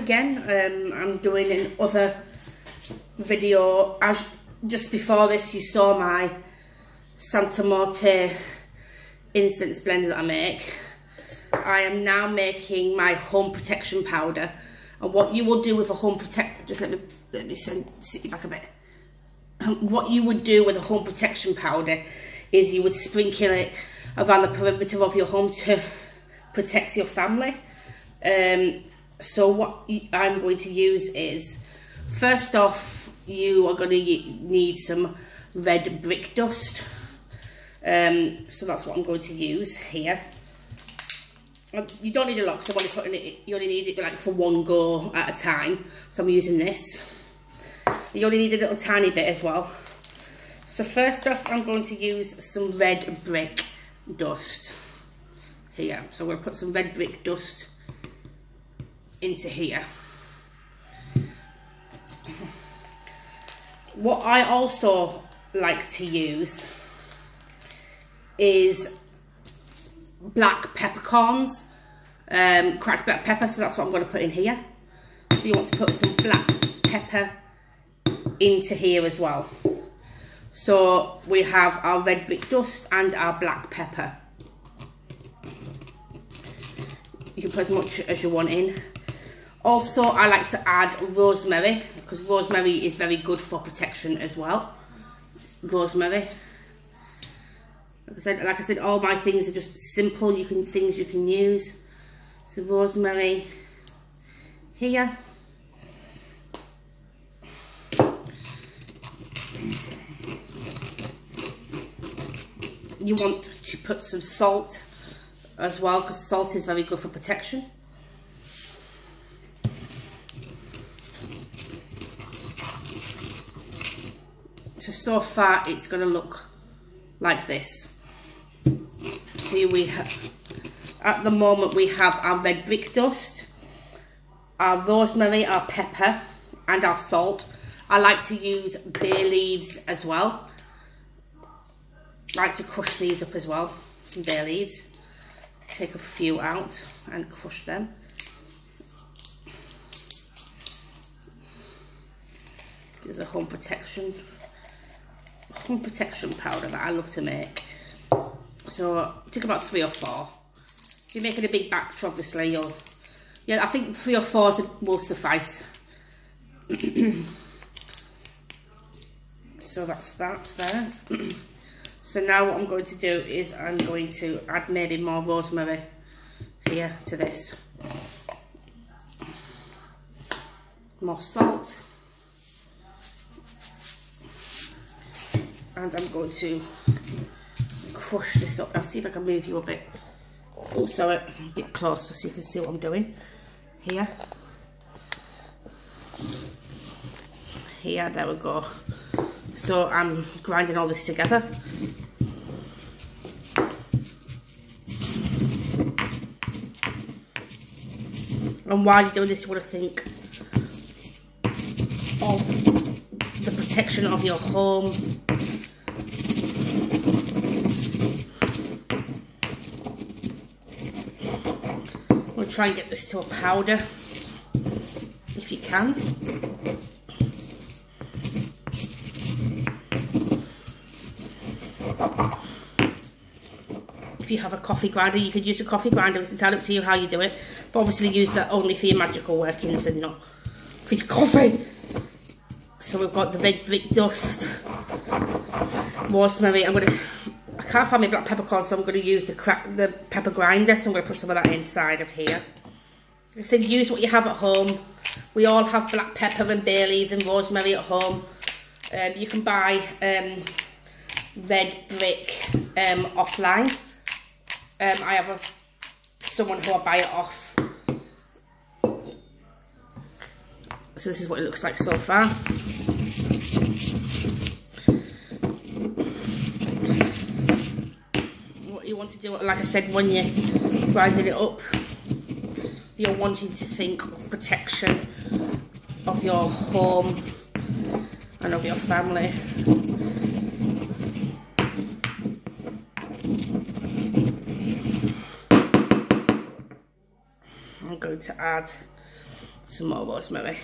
again. I'm doing another video. Just before this, you saw my Santa Morte incense blender that I make. I am now making my home protection powder. And what you will do with a home protect, just let me sit you back a bit. What you would do with a home protection powder is you would sprinkle it around the perimeter of your home to protect your family. So what I'm going to use is, first off, you are going to need some red brick dust. So that's what I'm going to use here. You don't need a lot because I'm only putting it, you only need it like for one go at a time. So I'm using this. You only need a little tiny bit as well. So first off, I'm going to use some red brick dust here. So I'm going to put some red brick dust into here. What I also like to use is black peppercorns, cracked black pepper, so that's what I'm going to put in here. So you want to put some black pepper into here as well. So we have our red brick dust and our black pepper. You can put as much as you want in. Also, I like to add rosemary, because rosemary is very good for protection as well. Rosemary. Like I said, all my things are just simple. Things you can use. So rosemary here. You want to put some salt as well, because salt is very good for protection. So far it's going to look like this. See, we have, at the moment we have our red brick dust, our rosemary, our pepper and our salt. I like to use bay leaves as well. I like to crush these up as well, some bay leaves. Take a few out and crush them. There's a home protection powder that I love to make. So take about 3 or 4. If you're making a big batch, obviously I think 3 or 4 will suffice. So that's there. So now what I'm going to do is I'm going to add maybe more rosemary here to this. More salt. And I'm going to crush this up. I'll see if I can move you a bit. Also a bit closer so you can see what I'm doing. Here. Here, there we go. So I'm grinding all this together. And while you're doing this, you want to think of the protection of your home. We'll try and get this to a powder if you can. If you have a coffee grinder, you could use a coffee grinder. It's entirely up to you how you do it. But obviously use that only for your magical workings and not for your coffee. So we've got the red brick dust, rosemary. I can't find my black peppercorn, so I'm going to use the pepper grinder. So I'm going to put some of that inside of here. Like I said, use what you have at home. We all have black pepper and bay leaves and rosemary at home. You can buy red brick offline. I have someone who I buy it off. So this is what it looks like so far. What you want to do, like I said, when you're grinding it up, you're wanting to think of protection of your home and of your family. I'm going to add some more rosemary.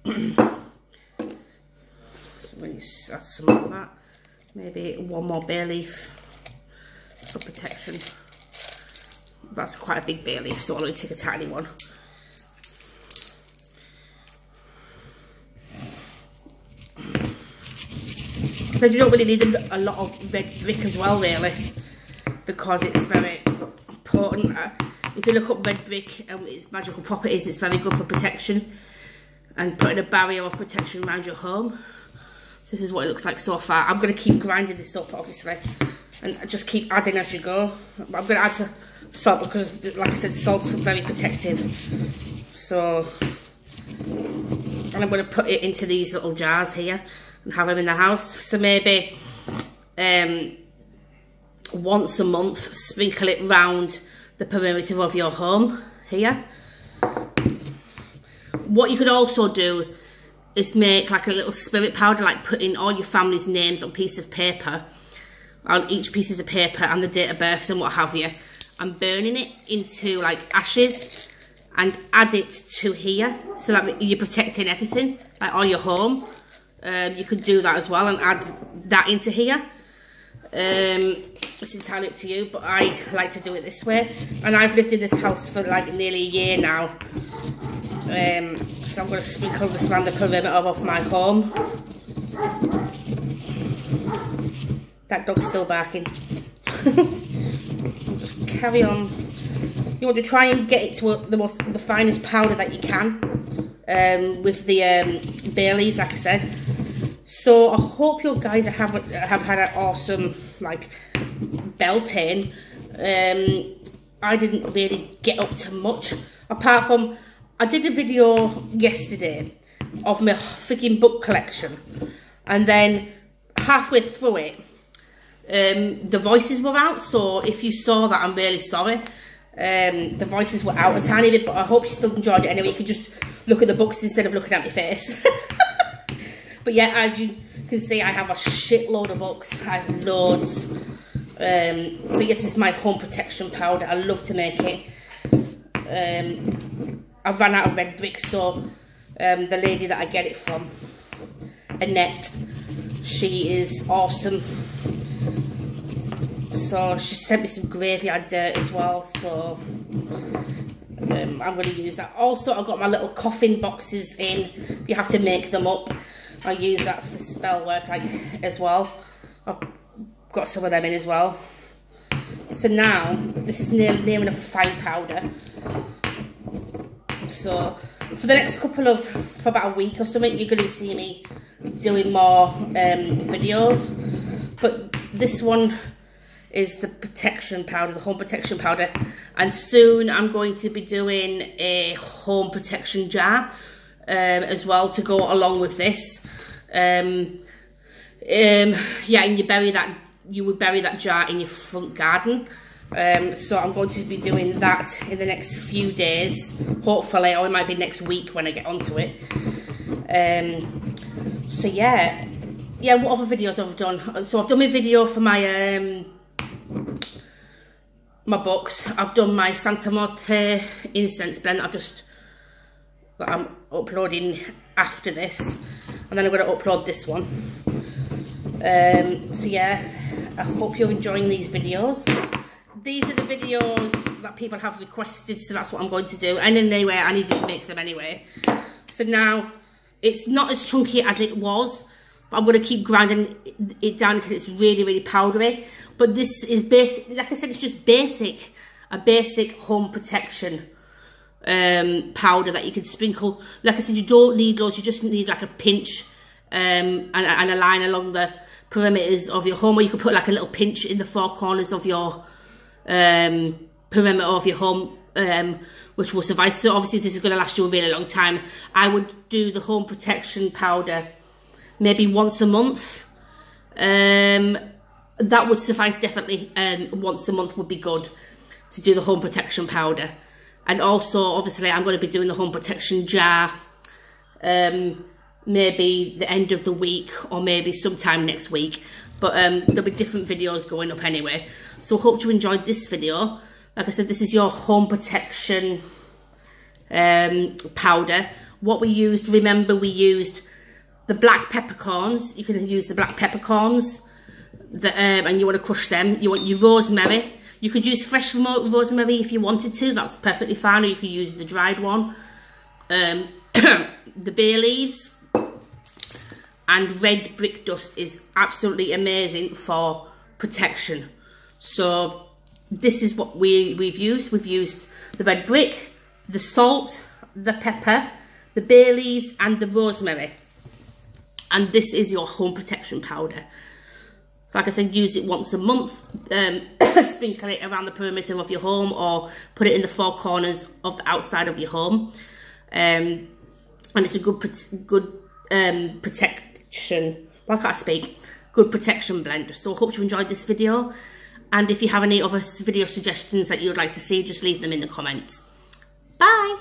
So when you add some of that, maybe one more bay leaf for protection. That's quite a big bay leaf, so I'll only take a tiny one. So you don't really need a lot of red brick as well, really, because it's very important. If you look up red brick and its magical properties, it's very good for protection and putting a barrier of protection around your home. So this is what it looks like so far. I'm going to keep grinding this up, obviously, and just keep adding as you go. I'm going to add salt because, like I said, salt's very protective. So, and I'm going to put it into these little jars here and have them in the house. So maybe once a month, sprinkle it round the perimeter of your home here. What you could also do is make like a little spirit powder, like putting all your family's names on a piece of paper, on each pieces of paper, and the date of births and what have you, and burning it into like ashes and add it to here, so that you're protecting everything, like all your home. You could do that as well and add that into here. It's entirely up to you, but I like to do it this way. And I've lived in this house for like nearly a year now. So I'm going to sprinkle this around the perimeter of my home. That dog's still barking. Just carry on. You want to try and get it to the finest powder that you can, with the bay leaves, like I said. So I hope you guys have had an awesome like belting. I didn't really get up to much, apart from I did a video yesterday of my freaking book collection, and then halfway through it, the voices were out. So if you saw that, I'm really sorry. The voices were out a tiny bit, but I hope you still enjoyed it anyway. You could just look at the books instead of looking at my face. But yeah, as you can see, I have a shitload of books. I have loads. But yes, this is my home protection powder. I love to make it. I've run out of red brick, so the lady that I get it from, Annette, she is awesome. So she sent me some graveyard dirt as well, so I'm going to use that. Also, I've got my little coffin boxes in. You have to make them up. I use that for spell work as well. I've got some of them in as well. So now, this is near enough a fine powder. So for the next for about a week or something, you're going to see me doing more videos. But this one is the protection powder, the home protection powder. And soon I'm going to be doing a home protection jar as well to go along with this. Yeah, and you would bury that jar in your front garden. So I'm going to be doing that in the next few days, hopefully, or it might be next week when I get onto it. So yeah, what other videos have I done? So I've done my video for my my books. I've done my Santa Morte incense blend that I'm uploading after this, and then I'm going to upload this one. So yeah, I hope you're enjoying these videos. These are the videos that people have requested, so that's what I'm going to do. And anyway, I needed to make them anyway. So now, it's not as chunky as it was, but I'm going to keep grinding it down until it's really, really powdery. But this is basic, like I said, it's just a basic home protection powder that you can sprinkle. Like I said, you don't need loads, you just need like a pinch and a line along the perimeters of your home, or you could put like a little pinch in the four corners of your perimeter of your home, which will suffice. So obviously this is going to last you a really long time. I would do the home protection powder maybe once a month. That would suffice definitely. Once a month would be good to do the home protection powder. And also obviously I'm going to be doing the home protection jar maybe the end of the week or maybe sometime next week. But there'll be different videos going up anyway. So I hope you enjoyed this video. Like I said, this is your home protection powder. What we used, remember we used the black peppercorns. You can use the black peppercorns, and you want to crush them. You want your rosemary. You could use fresh rosemary if you wanted to, that's perfectly fine, or you could use the dried one. The bay leaves and red brick dust is absolutely amazing for protection. So this is what we've used. We've used the red brick, the salt, the pepper, the bay leaves and the rosemary. And this is your home protection powder. So like I said, use it once a month, sprinkle it around the perimeter of your home or put it in the four corners of the outside of your home. And it's a good protection, why can't I speak? Good protection blend. So I hope you enjoyed this video. And if you have any other video suggestions that you would like to see, just leave them in the comments. Bye!